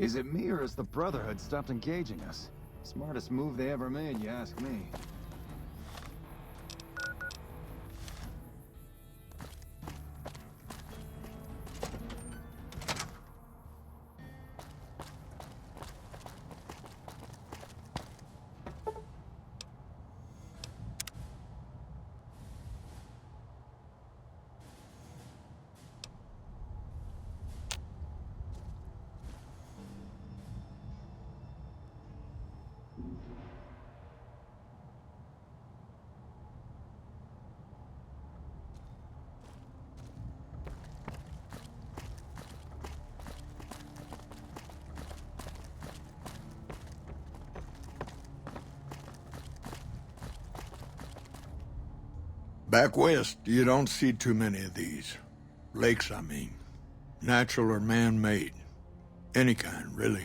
Is it me, or has the Brotherhood stopped engaging us? Smartest move they ever made, you ask me. Back west, you don't see too many of these. Lakes, I mean. Natural or man-made. Any kind, really.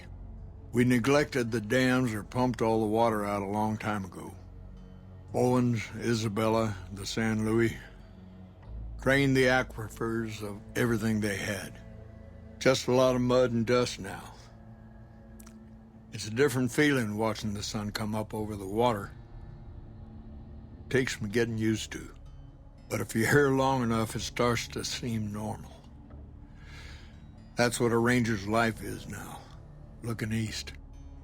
We neglected the dams or pumped all the water out a long time ago. Owens, Isabella, the San Luis. Drained the aquifers of everything they had. Just a lot of mud and dust now. It's a different feeling watching the sun come up over the water. Takes some getting used to. But if you're here long enough, it starts to seem normal. That's what a ranger's life is now, looking east.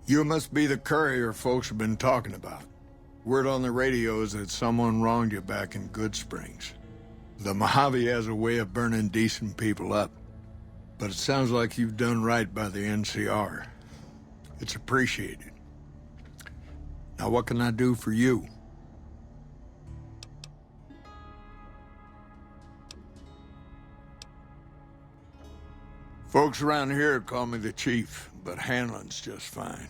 You must be the courier folks have been talking about. Word on the radio is that someone wronged you back in Good Springs. The Mojave has a way of burning decent people up, but it sounds like you've done right by the NCR. It's appreciated. Now what can I do for you? Folks around here call me the chief, but handling's just fine.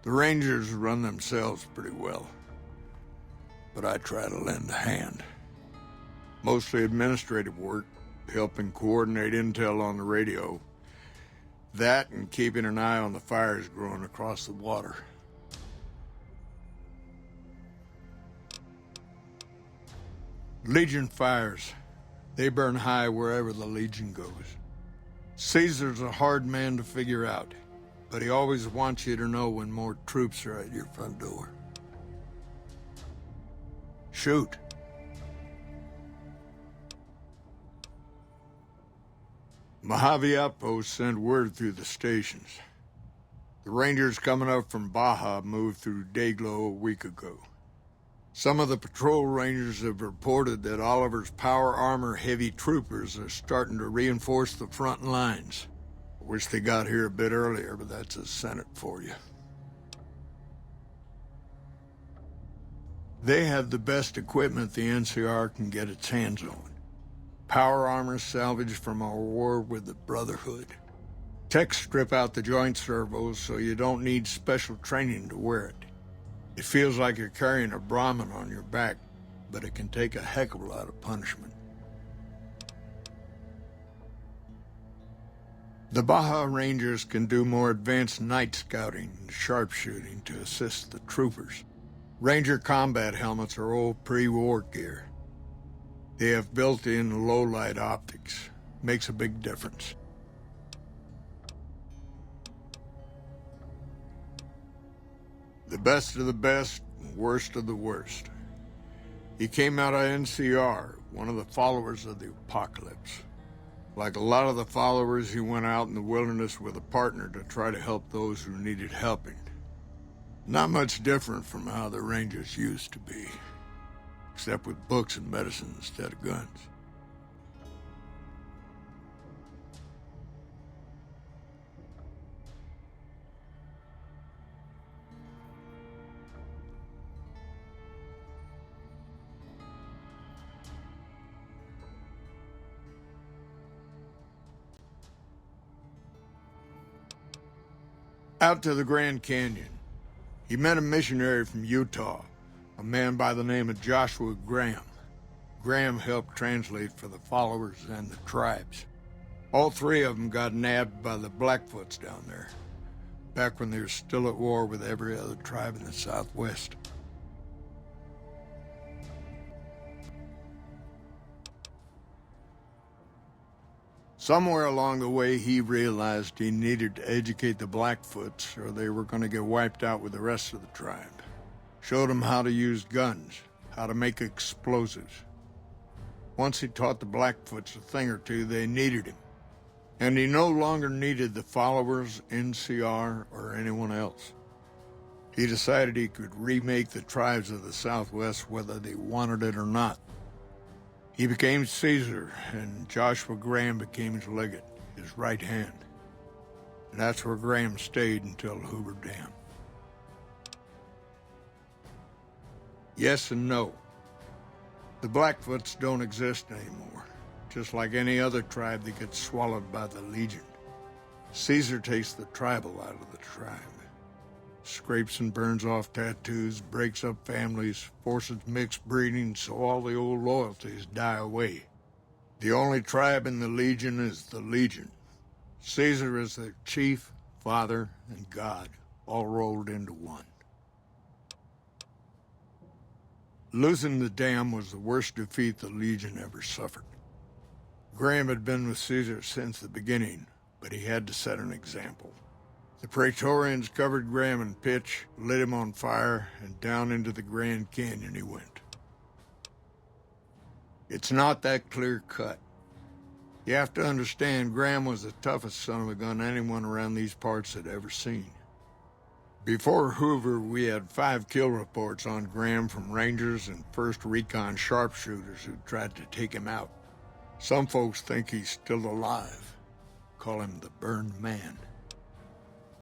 The Rangers run themselves pretty well, but I try to lend a hand. Mostly administrative work, helping coordinate intel on the radio. That and keeping an eye on the fires growing across the water. Legion fires. They burn high wherever the Legion goes. Caesar's a hard man to figure out, but he always wants you to know when more troops are at your front door. Shoot. Mojave outposts sent word through the stations. The Rangers coming up from Baja moved through Dayglow a week ago. Some of the patrol rangers have reported that Oliver's power armor heavy troopers are starting to reinforce the front lines. Wish they got here a bit earlier, but that's a Senate for you. They have the best equipment the NCR can get its hands on. Power armor salvaged from our war with the Brotherhood. Techs strip out the joint servos so you don't need special training to wear it. It feels like you're carrying a Brahmin on your back, but it can take a heck of a lot of punishment. The Baja Rangers can do more advanced night scouting and sharpshooting to assist the troopers. Ranger combat helmets are old pre-war gear. They have built-in low-light optics. Makes a big difference. The best of the best, worst of the worst. He came out of NCR, one of the followers of the apocalypse. Like a lot of the followers, he went out in the wilderness with a partner to try to help those who needed helping. Not much different from how the Rangers used to be, except with books and medicine instead of guns. Out to the Grand Canyon. He met a missionary from Utah, a man by the name of Joshua Graham. Graham helped translate for the followers and the tribes. All three of them got nabbed by the Blackfoots down there, back when they were still at war with every other tribe in the Southwest. Somewhere along the way, he realized he needed to educate the Blackfoots or they were going to get wiped out with the rest of the tribe. Showed them how to use guns, how to make explosives. Once he taught the Blackfoots a thing or two, they needed him. And he no longer needed the followers, NCR, or anyone else. He decided he could remake the tribes of the Southwest whether they wanted it or not. He became Caesar, and Joshua Graham became his legate, his right hand. And that's where Graham stayed until Hoover Dam. Yes and no. The Blackfoots don't exist anymore, just like any other tribe that gets swallowed by the Legion. Caesar takes the tribal out of the tribe. Scrapes and burns off tattoos, breaks up families, forces mixed breeding so all the old loyalties die away. The only tribe in the Legion is the Legion. Caesar is their chief, father, and god, all rolled into one. Losing the dam was the worst defeat the Legion ever suffered. Graham had been with Caesar since the beginning, but he had to set an example. The Praetorians covered Graham in pitch, lit him on fire, and down into the Grand Canyon he went. It's not that clear-cut. You have to understand, Graham was the toughest son of a gun anyone around these parts had ever seen. Before Hoover, we had 5 kill reports on Graham from Rangers and 1st Recon sharpshooters who tried to take him out. Some folks think he's still alive. Call him the Burned Man.